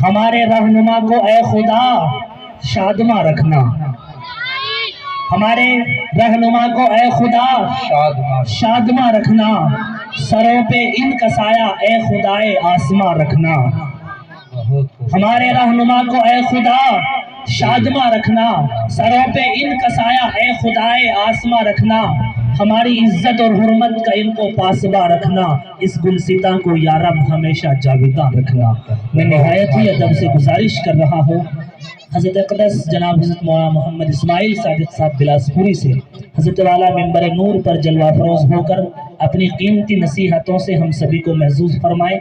ہمارے رہنما کو اے خدا شادماں رکھنا، ہمارے رہنما کو اے خدا شادماں رکھنا، سروں پہ ان کا سایہ اے خدائے آسماں رکھنا، ہمارے رہنما کو اے خدا شادماں رکھنا، سروں پہ ان کا سایہ اے خدائے آسماں رکھنا، ہماری عزت اور حرمت کا ان کو پاسباں رکھنا، اس گلستاں کو یا رب ہمیشہ جاویداں رکھنا۔ میں نہایت ہی ادب سے گزارش کر رہا ہوں حضرت اقدس جناب حضرت مولانا محمد اسماعیل صادق صاحب بلاسپوری سے، حضرت والا منبر نور پر جلوہ افروز ہو کر اپنی قیمتی نصیحتوں سے ہم سبھی کو محظوظ فرمائے۔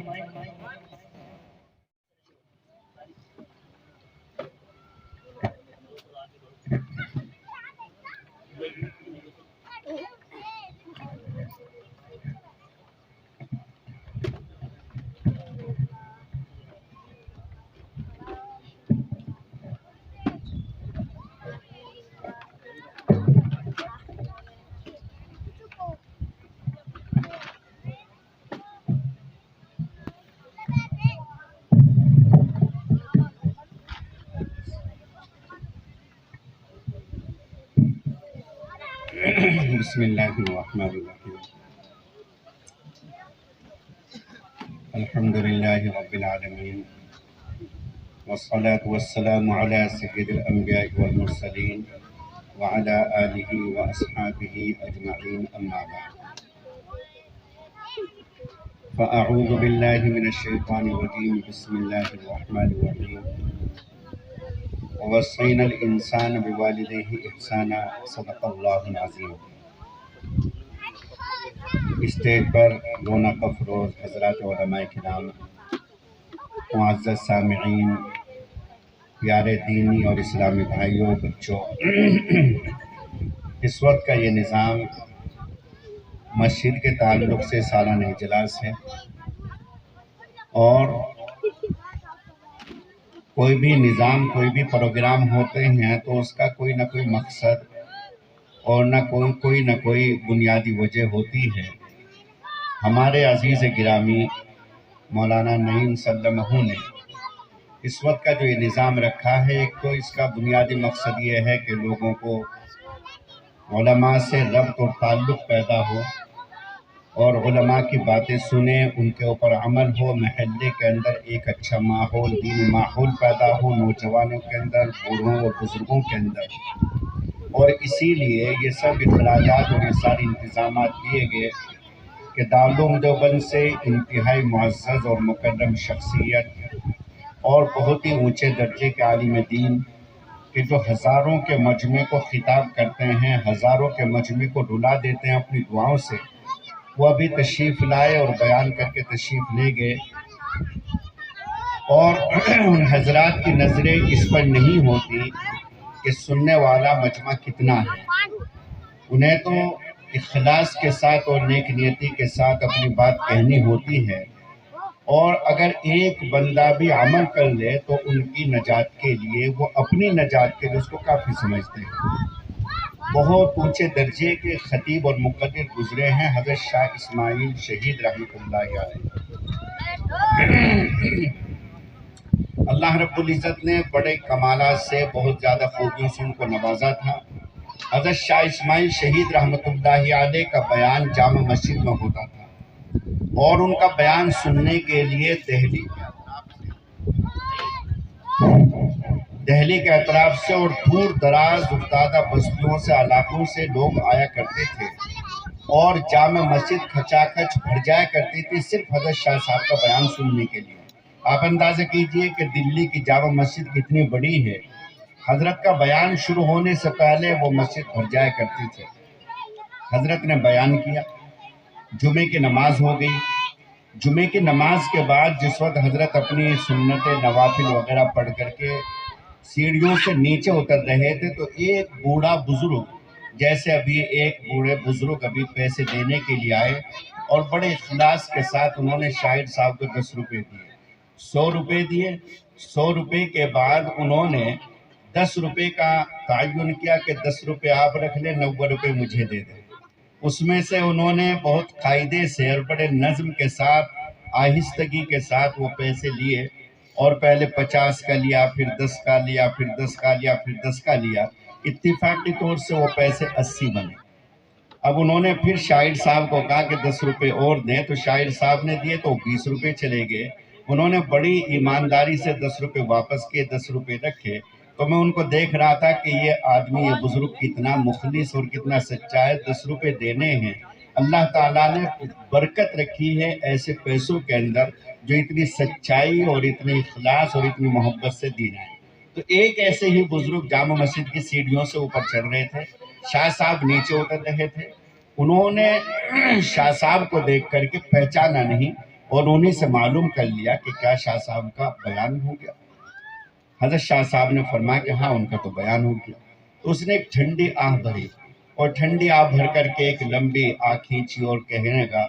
بسم اللہ الرحمن الرحیم، الحمدللہ رب العالمین، والصلاة والسلام علی سید الانبیاء والمرسلین وعلی آلہ واصحابہ اجمعین، اما بعد، فاعوذ باللہ من الشیطان الرجیم، بسم اللہ الرحمن الرحیم، ووصینا الانسان بوالدیہ احسانا، صدق اللہ العظیم۔ اسٹیج پر رونق افروز حضرات علماء کرام، معزز سامعین، پیارے دینی اور اسلامی بھائیوں، بچوں، اس وقت کا یہ نظام مسجد کے تعلق سے سالانہ اجلاس ہے، اور کوئی بھی نظام، کوئی بھی پروگرام ہوتے ہیں تو اس کا کوئی نہ کوئی مقصد اور کوئی نہ کوئی بنیادی وجہ ہوتی ہے۔ ہمارے عزیز گرامی مولانا نعیم سلمہ نے اس وقت کا جو یہ نظام رکھا ہے، ایک تو اس کا بنیادی مقصد یہ ہے کہ لوگوں کو علماء سے ربط اور تعلق پیدا ہو، اور علماء کی باتیں سنیں، ان کے اوپر عمل ہو، محلے کے اندر ایک اچھا ماحول، دینی ماحول پیدا ہو، نوجوانوں کے اندر، بوڑھوں اور بزرگوں کے اندر۔ اور اسی لیے یہ سب اخراجات اور یہ سارے انتظامات کیے گئے کہ دارالعلوم دیوبند سے انتہائی معزز اور مکرم شخصیت اور بہت ہی اونچے درجے کے عالم دین کہ جو ہزاروں کے مجمع کو خطاب کرتے ہیں، ہزاروں کے مجمع کو رلا دیتے ہیں اپنی دعاؤں سے، وہ ابھی تشریف لائے اور بیان کر کے تشریف لے گئے، اور ان حضرات کی نظریں اس پر نہیں ہوتی کہ سننے والا مجمع کتنا ہے۔ انہیں تو اخلاص کے ساتھ اور نیک نیتی کے ساتھ اپنی بات کہنی ہوتی ہے، اور اگر ایک بندہ بھی عمل کر لے تو ان کی نجات کے لیے، وہ اپنی نجات کے لیے اس کو کافی سمجھتے ہیں۔ بہت اونچے درجے کے خطیب اور مقرر گزرے ہیں حضرت شاہ اسماعیل شہید رحمۃ اللہ علیہ۔ اللہ رب العزت نے بڑے کمالات سے، بہت زیادہ خوبیوں سے ان کو نوازا تھا۔ حضرت شاہ اسماعیل شہید رحمۃ اللہ علیہ کا بیان جامع مسجد میں ہوتا تھا، اور ان کا بیان سننے کے لیے دہلی کے اطراف سے اور دور دراز افتادہ بستیوں سے، علاقوں سے لوگ آیا کرتے تھے، اور جامع مسجد کھچا کھچ بھر جایا کرتی تھی صرف حضرت شاہ صاحب کا بیان سننے کے لیے۔ آپ اندازہ کیجئے کہ دلی کی جامع مسجد کتنی بڑی ہے، حضرت کا بیان شروع ہونے سے پہلے وہ مسجد بھر جایا کرتی تھی۔ حضرت نے بیان کیا، جمعے کی نماز ہو گئی۔ جمعے کی نماز کے بعد جس وقت حضرت اپنی سنت نوافل وغیرہ پڑھ کر کے سیڑھیوں سے نیچے اتر رہے تھے تو ایک بوڑھا بزرگ، جیسے ابھی ایک بوڑھے بزرگ ابھی پیسے دینے کے لیے آئے، اور بڑے اخلاص کے ساتھ انہوں نے شاعر صاحب کو 10 روپے دیے، 100 روپے دیے۔ 100 روپے کے بعد انہوں نے 10 روپے کا تعین کیا کہ 10 روپے آپ رکھ لیں، 90 روپے مجھے دے دیں۔ اس میں سے انہوں نے بہت قاعدے سے اور بڑے نظم کے ساتھ، آہستگی کے ساتھ وہ پیسے لیے، اور پہلے 50 کا لیا، پھر 10 کا لیا، پھر 10 کا لیا، پھر 10 کا لیا، اتفاقی طور سے وہ پیسے 80 بنے۔ اب انہوں نے پھر شاعر صاحب کو کہا کہ 10 روپے اور دیں، تو شاعر صاحب نے دیے تو 20 روپے چلے گئے۔ انہوں نے بڑی ایمانداری سے 10 روپے واپس کیے، 10 روپے رکھے۔ تو میں ان کو دیکھ رہا تھا کہ یہ آدمی، یہ بزرگ کتنا مخلص اور کتنا سچا ہے، 10 روپے دینے ہیں۔ اللہ تعالیٰ نے برکت رکھی ہے ایسے پیسوں کے اندر جو اتنی سچائی اور اتنی اخلاص اور اتنی محبت سے دی جائے۔ تو ایک ایسے ہی بزرگ جامع مسجد کی سیڑھیوں سے اوپر چڑھ رہے تھے، شاہ صاحب نیچے اتر رہے تھے۔ انہوں نے شاہ صاحب کو دیکھ کر کے پہچانا نہیں اور انہیں سے معلوم کر لیا کہ کیا شاہ صاحب کا بیان ہو گیا۔ حضرت شاہ صاحب نے فرمایا کہ ہاں ان کا تو بیان ہو گیا۔ تو اس نے ایک ٹھنڈی آہ بھری اور ٹھنڈی آہ بھر کر کے ایک لمبی آہ کھینچی اور کہنے لگا،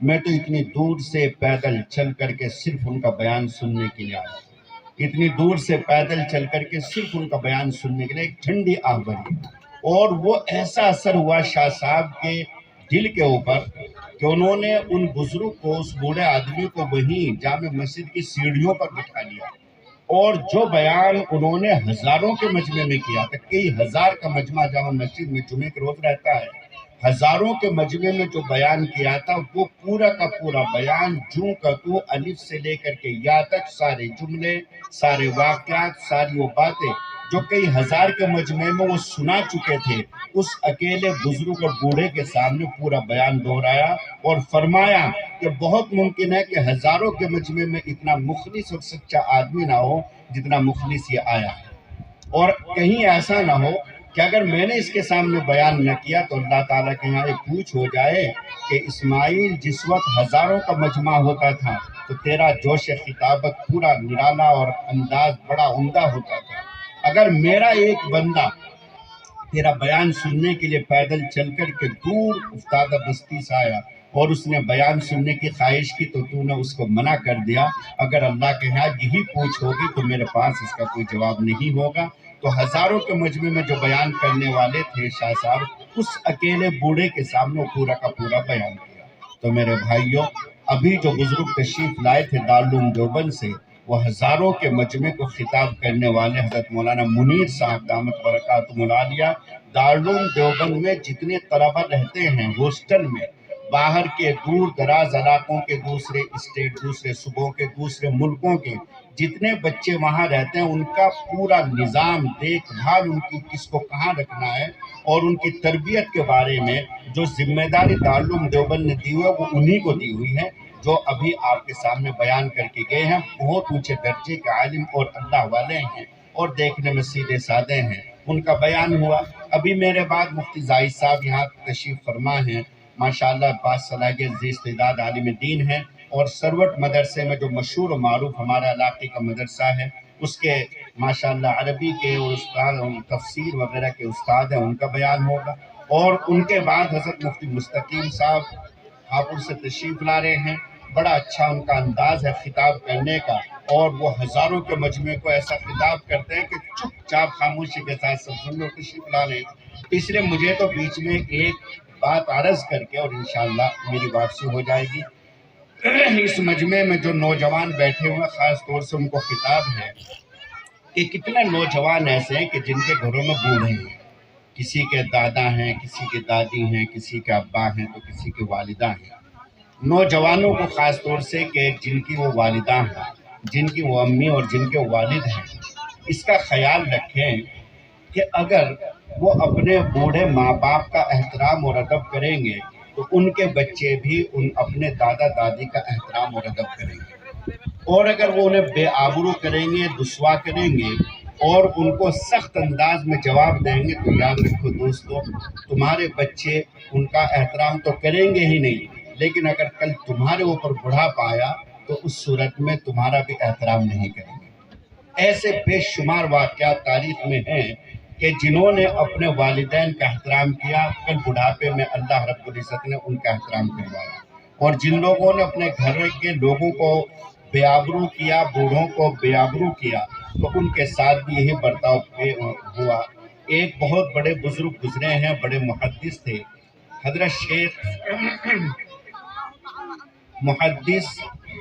میں تو اتنی دور سے پیدل چل کر کے صرف ان کا بیان سننے کے لیے آیا، اتنی دور سے پیدل چل کر کے صرف ان کا بیان سننے کے لیے۔ ایک ٹھنڈی آہ بھری اور وہ ایسا اثر ہوا شاہ صاحب کے دل کے اوپر کہ انہوں نے ان بزرگ کو، اس بوڑھے آدمی کو وہیں جامع مسجد کی سیڑھیوں پر بٹھا لیا، اور جو بیان انہوں نے ہزاروں کے مجمع میں کیا تھا، کئی ہزار کا مجمع جامع مسجد میں جمعے کے روز رہتا ہے، ہزاروں کے مجمع میں جو بیان کیا تھا وہ پورا کا پورا بیان جوں کا تو الف سے لے کر کے یا تک سارے جملے، سارے واقعات، ساری وہ باتیں جو کئی ہزار کے مجمع میں وہ سنا چکے تھے، اس اکیلے بزرگ اور بوڑھے کے سامنے پورا بیان دہرایا اور فرمایا کہ بہت ممکن ہے کہ ہزاروں کے مجمع میں اتنا مخلص اور سچا آدمی نہ ہو جتنا مخلص یہ آیا ہے، اور کہیں ایسا نہ ہو کہ اگر میں نے اس کے سامنے بیان نہ کیا تو اللہ تعالیٰ کے یہاں ایک پوچھ ہو جائے کہ اسماعیل جس وقت ہزاروں کا مجمع ہوتا تھا تو تیرا جوش خطابت پورا نرالا اور انداز بڑا عمدہ ہوتا تھا، اگر میرا ایک بندہ تیرا بیان سننے کے لیے پیدل چل کر کے دور افتادہ بستی سے آیا اور اس نے بیان سننے کی خواہش کی تو نے اس کو منع کر دیا، اگر اللہ کے ہاں یہی پوچھ ہوگی تو میرے پاس اس کا کوئی جواب نہیں ہوگا۔ تو ہزاروں کے مجمع میں جو بیان کرنے والے تھے شاہ صاحب، اس اکیلے بوڑھے کے سامنے پورا کا پورا بیان کیا۔ تو میرے بھائیوں، ابھی جو بزرگ تشریف لائے تھے دارالعلوم دیوبند سے، وہ ہزاروں کے مجمع کو خطاب کرنے والے حضرت مولانا منیر صاحب دامت برکاتہم العالیہ۔ دارالعلوم دیوبند میں جتنے طلبہ رہتے ہیں ہاسٹل میں، باہر کے دور دراز علاقوں کے، دوسرے اسٹیٹ، دوسرے صوبوں کے، دوسرے ملکوں کے جتنے بچے وہاں رہتے ہیں، ان کا پورا نظام، دیکھ بھال ان کی کس کو کہاں رکھنا ہے اور ان کی تربیت کے بارے میں جو ذمہ داری دارالعلوم دیوبند نے دی ہوئی ہے وہ انہی کو دی ہوئی ہے، جو ابھی آپ کے سامنے بیان کر کے گئے ہیں۔ بہت اونچے درجے کے عالم اور اللہ والے ہیں اور دیکھنے میں سیدھے سادے ہیں، ان کا بیان ہوا۔ ابھی میرے بعد مفتی زاہد صاحب یہاں تشریف فرما ہیں، ماشاءاللہ باصلاحیت ذی استعداد عالم دین ہیں، اور سروٹ مدرسے میں جو مشہور و معروف ہمارے علاقے کا مدرسہ ہے، اس کے ماشاءاللہ عربی کے اور استاد، تفسیر وغیرہ کے استاد ہیں، ان کا بیان ہوگا۔ اور ان کے بعد حضرت مفتی مستقیم صاحب ہاپوڑ سے تشریف لا رہے ہیں، بڑا اچھا ان کا انداز ہے خطاب کرنے کا، اور وہ ہزاروں کے مجمع کو ایسا خطاب کرتے ہیں کہ چپ چاپ خاموشی کے ساتھ سب سن لو، تشریف لا رہے ہیں۔ اس لیے مجھے تو بیچ میں ایک بات عرض کر کے اور انشاءاللہ میری واپسی ہو جائے گی۔ اس مجمع میں جو نوجوان بیٹھے ہوئے، خاص طور سے ان کو خطاب ہے کہ کتنے نوجوان ایسے ہیں کہ جن کے گھروں میں بوڑھے ہیں، کسی کے دادا ہیں، کسی کے دادی ہیں، کسی کے ابا ہیں تو کسی کے والدہ ہیں۔ نوجوانوں کو خاص طور سے کہ جن کی وہ والدہ ہیں، جن کی وہ امی اور جن کے والد ہیں، اس کا خیال رکھیں کہ اگر وہ اپنے بوڑھے ماں باپ کا احترام اور ادب کریں گے تو ان کے بچے بھی اپنے دادا دادی کا احترام اور ادب کریں گے، اور اگر وہ انہیں بے آبرو کریں گے، رسوا کریں گے اور ان کو سخت انداز میں جواب دیں گے تو یاد رکھو دوستو، تمہارے بچے ان کا احترام تو کریں گے ہی نہیں، لیکن اگر کل تمہارے اوپر بڑھاپا آیا تو اس صورت میں تمہارا بھی احترام نہیں کریں گے۔ ایسے بے شمار واقعات تاریخ میں ہیں کہ جنہوں نے اپنے والدین کا احترام کیا، کل بڑھاپے میں اللہ رب العزت نے ان کا احترام کروایا، اور جن لوگوں نے اپنے گھر کے لوگوں کو بے آبرو کیا، بوڑھوں کو بے آبرو کیا، تو ان کے ساتھ بھی یہی برتاؤ ہوا۔ ایک بہت بڑے بزرگ گزرے ہیں، بڑے محدث تھے، حضرت شیخ محدث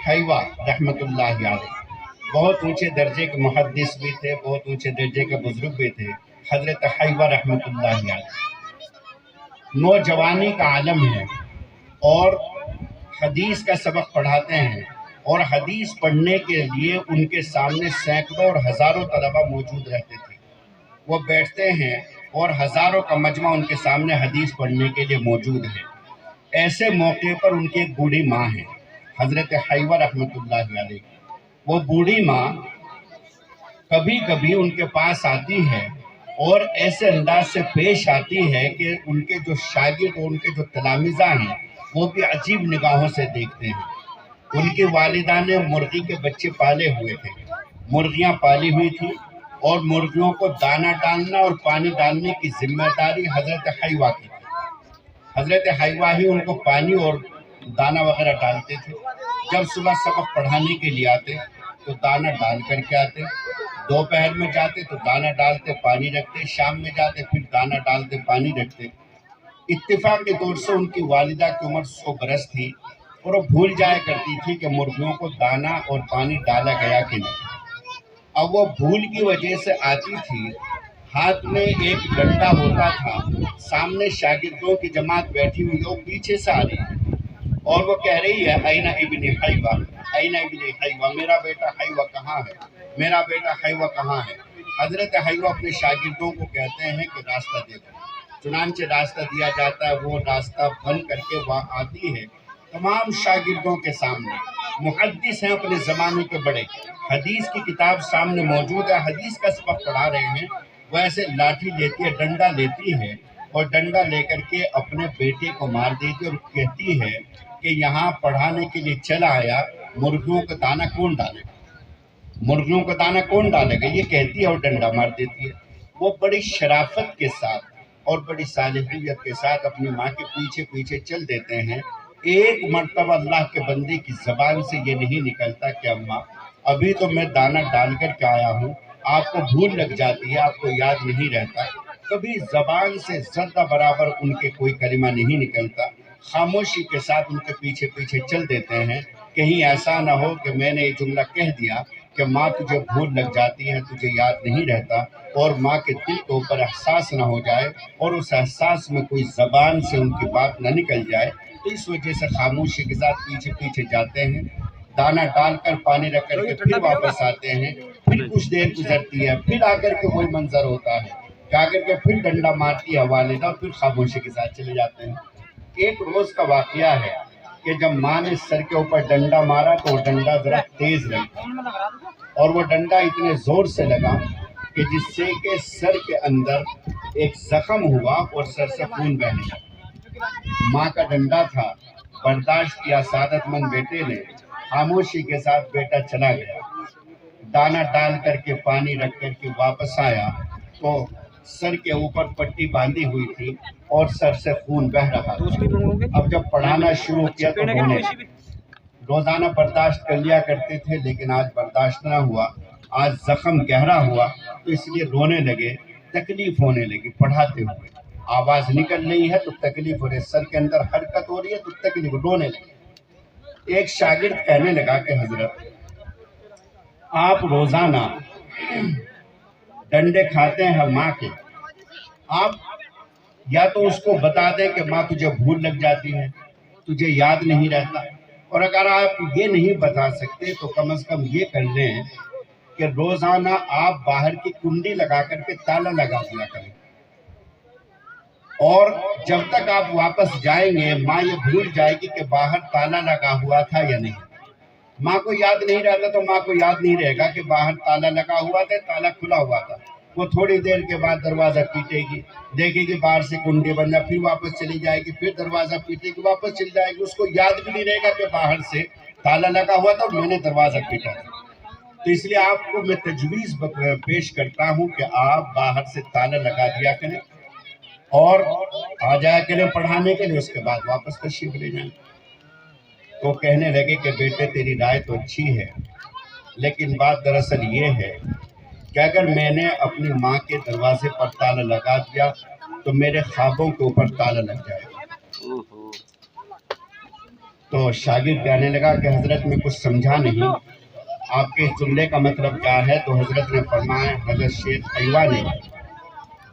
حیوہ رحمت اللہ علیہ، بہت اونچے درجے کے محدث بھی تھے، بہت اونچے درجے کے بزرگ بھی تھے، حضرت حیوہ رحمۃ اللہ علیہ نوجوانی کا عالم ہے اور حدیث کا سبق پڑھاتے ہیں، اور حدیث پڑھنے کے لیے ان کے سامنے سینکڑوں اور ہزاروں طلبہ موجود رہتے تھے۔ وہ بیٹھتے ہیں اور ہزاروں کا مجمع ان کے سامنے حدیث پڑھنے کے لیے موجود ہے۔ ایسے موقع پر ان کی ایک بوڑھی ماں ہے، حضرت حیوہ رحمۃ اللہ علیہ۔ وہ بوڑھی ماں کبھی کبھی ان کے پاس آتی ہے اور ایسے انداز سے پیش آتی ہے کہ ان کے جو شاگرد اور ان کے جو تلامذہ ہیں وہ بھی عجیب نگاہوں سے دیکھتے ہیں۔ ان کی والدہ نے مرغی کے بچے پالے ہوئے تھے، مرغیاں پالی ہوئی تھی، اور مرغیوں کو دانہ ڈالنا اور پانی ڈالنے کی ذمہ داری حضرت حیوہ کی تھی۔ حضرت حیوہ ہی ان کو پانی اور دانہ وغیرہ ڈالتے تھے۔ جب صبح سبق پڑھانے کے لیے آتے تو دانہ ڈال کر کے آتے، دوپہر میں جاتے تو دانہ ڈالتے پانی رکھتے، شام میں جاتے پھر دانہ ڈالتے پانی رکھتے۔ اتفاق کے طور سے ان کی والدہ کی عمر 100 برس تھی اور وہ بھول جایا کرتی تھی کہ مرغیوں کو دانہ اور پانی ڈالا گیا کہ نہیں۔ اب وہ بھول کی وجہ سے آتی تھی، ہاتھ میں ایک ڈنڈا ہوتا تھا، سامنے شاگردوں کی جماعت بیٹھی ہوئی ہے، وہ پیچھے سے آ رہی ہے اور وہ کہہ رہی ہے اینا ابن حیوہ، اینا ابن حیوہ، میرا بیٹا حیوہ کہاں ہے، میرا بیٹا حیوہ کہاں ہے۔ حضرت حیوہ اپنے شاگردوں کو کہتے ہیں کہ راستہ دے دو، چنانچہ راستہ دیا جاتا ہے، وہ راستہ بند کر کے وہاں آتی ہے تمام شاگردوں کے سامنے۔ محدث ہیں اپنے زمانے کے بڑے، حدیث کی کتاب سامنے موجود ہے، حدیث کا سبق پڑھا رہے ہیں، وہ ایسے لاٹھی لیتی ہے، ڈنڈا لیتی ہے اور ڈنڈا لے کر کے اپنے بیٹے کو مار دیتی اور کہتی ہے کہ یہاں پڑھانے کے لیے چلا آیا، مرغیوں کا دانہ کون ڈالے گا، مرغیوں کا دانہ کون ڈالے گا، یہ کہتی ہے اور ڈنڈا مار دیتی ہے۔ وہ بڑی شرافت کے ساتھ اور بڑی صالحیت کے ساتھ اپنی ماں کے پیچھے پیچھے چل دیتے ہیں۔ ایک مرتبہ اللہ کے بندے کی زبان سے یہ نہیں نکلتا کہ اماں ابھی تو میں دانہ ڈال کر کے آیا ہوں، آپ کو بھول لگ جاتی ہے، آپ کو یاد نہیں رہتا۔ کبھی زبان سے ذرہ برابر ان کے کوئی کلمہ نہیں نکلتا، خاموشی کے ساتھ ان کے پیچھے پیچھے چل دیتے ہیں، کہیں ایسا نہ ہو کہ میں نے یہ جملہ کہہ دیا کہ ماں تجھے بھول لگ جاتی ہے، تجھے یاد نہیں رہتا، اور ماں کے دل کے اوپر احساس نہ ہو جائے اور اس احساس میں کوئی زبان سے ان کی بات نہ نکل جائے، تو اس وجہ سے خاموشی کے ساتھ پیچھے پیچھے جاتے ہیں، دانہ ڈال کر پانی رکھ کر کے پھر واپس آتے ہیں، پھر کچھ دیر گزرتی ہے، پھر آ کر کے وہی منظر ہوتا ہے کہ آ کر کے پھر ڈنڈا مارتی ہے والدہ اور پھر خاموشی کے ساتھ چلے جاتے ہیں۔ ایک روز کا واقعہ ہے کہ جب ماں نے سر کے اوپر ڈنڈا مارا تو وہ ڈنڈا ذرا تیز لگا اور وہ ڈنڈا اتنے زور سے لگا کہ جس سے کہ سر کے اندر ایک زخم ہوا اور سر سے خون بہنے لگا۔ ماں کا ڈنڈا تھا، برداشت کیا سعادت مند بیٹے نے، خاموشی کے ساتھ بیٹا چلا گیا، دانہ ڈال کر کے پانی رکھ کر کے واپس آیا تو سر کے اوپر پٹی باندھی ہوئی تھی اور سر سے خون بہہ رہا تھا۔ اب جب پڑھانا شروع کیا تو رونے لگے۔ روزانہ برداشت کر لیا کرتے تھے لیکن آج برداشت نہ ہوا، آج زخم گہرا ہوا تو اس لیے رونے لگے، تکلیف ہونے لگی پڑھاتے ہوئے، آواز نکل رہی ہے تو تکلیف ہو رہی ہے، سر کے اندر حرکت ہو رہی ہے تو تکلیف، رونے لگے۔ ایک شاگرد کہنے لگا کہ حضرت آپ روزانہ ڈنڈے کھاتے ہیں ماں کے، آپ یا تو اس کو بتا دیں کہ ماں تجھے بھول لگ جاتی ہے، تجھے یاد نہیں رہتا، اور اگر آپ یہ نہیں بتا سکتے تو کم از کم یہ کر لیں کہ روزانہ آپ باہر کی کنڈی لگا کر کے تالا لگا دیا کریں، اور جب تک آپ واپس جائیں گے ماں یہ بھول جائے گی کہ باہر تالا لگا ہوا تھا یا نہیں۔ ماں کو یاد نہیں رہتا تو ماں کو یاد نہیں رہے گا کہ باہر تالا لگا ہوا تھا، تالا کھلا ہوا تھا۔ وہ تھوڑی دیر کے بعد دروازہ پیٹے گی، دیکھے گی باہر سے کنڈی بن جائے، پھر واپس چلی جائے گی، پھر دروازہ پیٹے گی، واپس چلی جائے گی، اس کو یاد بھی نہیں رہے گا کہ باہر سے تالا لگا ہوا تھا اور میں نے دروازہ پیٹا تھا۔ تو اس لیے آپ کو میں تجویز پیش کرتا ہوں کہ آپ باہر سے تالا لگا دیا کریں اور آ جایا کریں پڑھانے کے لیے، اس کے بعد واپس تشریف لے جائیں۔ تو کہنے لگے کہ بیٹے تیری رائے تو اچھی ہے، لیکن بات دراصل یہ ہے کہ اگر میں نے اپنی ماں کے دروازے پر تالا لگا دیا تو میرے خوابوں کے اوپر تالا لگ جائے گا۔ تو شاگرد کہنے لگا کہ حضرت میں کچھ سمجھا نہیں، آپ کے اس جملے کا مطلب کیا ہے؟ تو حضرت نے فرمایا، حضرت شیخ حیوہ نے،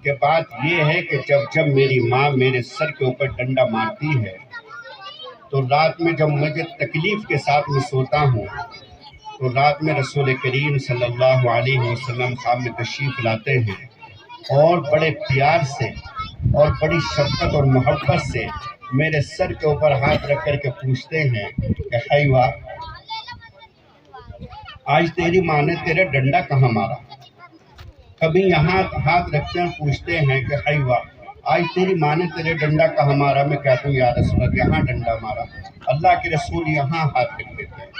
کہ بات یہ ہے کہ جب میری ماں میرے سر کے اوپر ڈنڈا مارتی ہے تو رات میں جب مجھے تکلیف کے ساتھ میں سوتا ہوں تو رات میں رسول کریم صلی اللہ علیہ وسلم خواب میں تشریف لاتے ہیں اور بڑے پیار سے اور بڑی شفقت اور محبت سے میرے سر کے اوپر ہاتھ رکھ کر کے پوچھتے ہیں کہ حیوہ، آج تیری ماں نے تیرے ڈنڈا کہاں مارا؟ کبھی یہاں ہاتھ رکھتے ہیں، پوچھتے ہیں کہ حیوہ، آج تیری ماں نے تیرے ڈنڈا کہاں مارا؟ میں کہتا ہوں یا رسول اللہ یہاں ڈنڈا مارا۔ اللہ کے رسول یہاں ہاتھ رکھ دیتے ہیں۔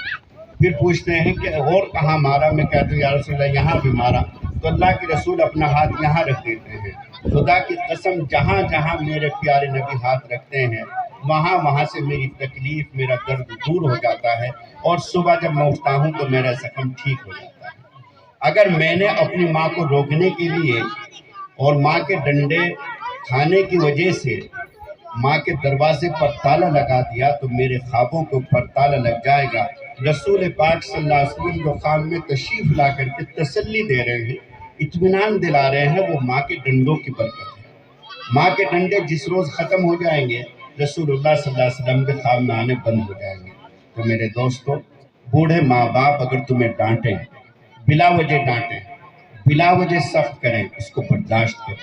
پھر پوچھتے ہیں کہ اور کہاں مارا؟ میں کہتا ہوں یا رسول اللہ یہاں بھی مارا۔ تو اللہ کے رسول اپنا ہاتھ یہاں رکھ دیتے ہیں۔ خدا کی قسم جہاں جہاں میرے پیارے نبی ہاتھ رکھتے ہیں وہاں سے میری تکلیف، میرا درد دور ہو جاتا ہے، اور صبح جب میں اٹھتا ہوں تو میرا زخم ٹھیک ہو جاتا ہے۔ اگر میں نے اپنی ماں کو روکنے کے لیے اور ماں کے ڈنڈے کھانے کی وجہ سے ماں کے دروازے پر تالا لگا دیا تو میرے خوابوں کے اوپر تالا لگ جائے گا۔ رسول پاک صلی اللہ علیہ وسلم جو خواب میں تشریف لا کر کے تسلی دے رہے ہیں، اطمینان دلا رہے ہیں، وہ ماں کے ڈنڈوں کی برکت ہے۔ ماں کے ڈنڈے جس روز ختم ہو جائیں گے رسول اللہ صلی اللہ علیہ وسلم کے خواب میں آنے بند ہو جائیں گے۔ تو میرے دوستو، بوڑھے ماں باپ اگر تمہیں ڈانٹیں، بلا وجہ ڈانٹیں، بلا وجہ سخت کریں، اس کو برداشت کریں۔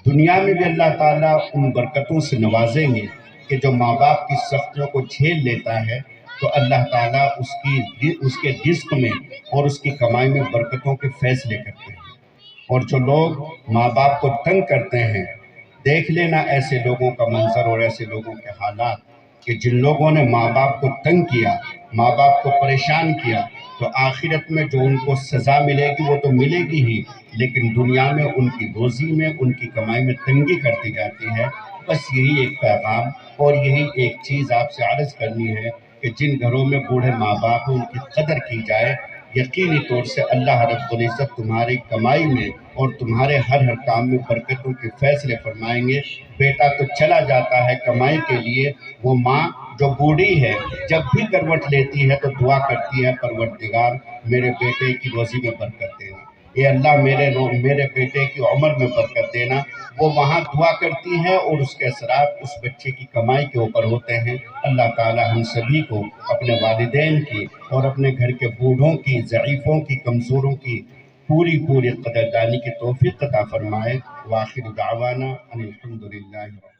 دنیا میں بھی اللہ تعالیٰ ان برکتوں سے نوازیں گے کہ جو ماں باپ کی سختیوں کو جھیل لیتا ہے تو اللہ تعالیٰ اس کے رزق میں اور اس کی کمائی میں برکتوں کے فیصلے کرتے ہیں۔ اور جو لوگ ماں باپ کو تنگ کرتے ہیں، دیکھ لینا ایسے لوگوں کا منظر اور ایسے لوگوں کے حالات کہ جن لوگوں نے ماں باپ کو تنگ کیا، ماں باپ کو پریشان کیا، تو آخرت میں جو ان کو سزا ملے گی وہ تو ملے گی ہی، لیکن دنیا میں ان کی روزی میں، ان کی کمائی میں تنگی کرتی جاتی ہے۔ بس یہی ایک پیغام اور یہی ایک چیز آپ سے عرض کرنی ہے کہ جن گھروں میں بوڑھے ماں باپ ہیں ان کی قدر کی جائے۔ یقینی طور سے اللہ رب العزت تمہاری کمائی میں اور تمہارے ہر کام میں برکتوں کے فیصلے فرمائیں گے۔ بیٹا تو چلا جاتا ہے کمائی کے لیے، وہ ماں جو بوڑھی ہے جب بھی کروٹ لیتی ہے تو دعا کرتی ہے، پروردگار میرے بیٹے کی روزی میں برکت دینا، اے اللہ میرے بیٹے کی عمر میں برکت دینا۔ وہ وہاں دعا کرتی ہے اور اس کے اثرات اس بچے کی کمائی کے اوپر ہوتے ہیں۔ اللہ تعالی ہم سبھی کو اپنے والدین کی اور اپنے گھر کے بوڑھوں کی، ضعیفوں کی، کمزوروں کی پوری قدردانی کی توفیق عطا فرمائے۔ وآخر دعوانا ان الحمدللہ۔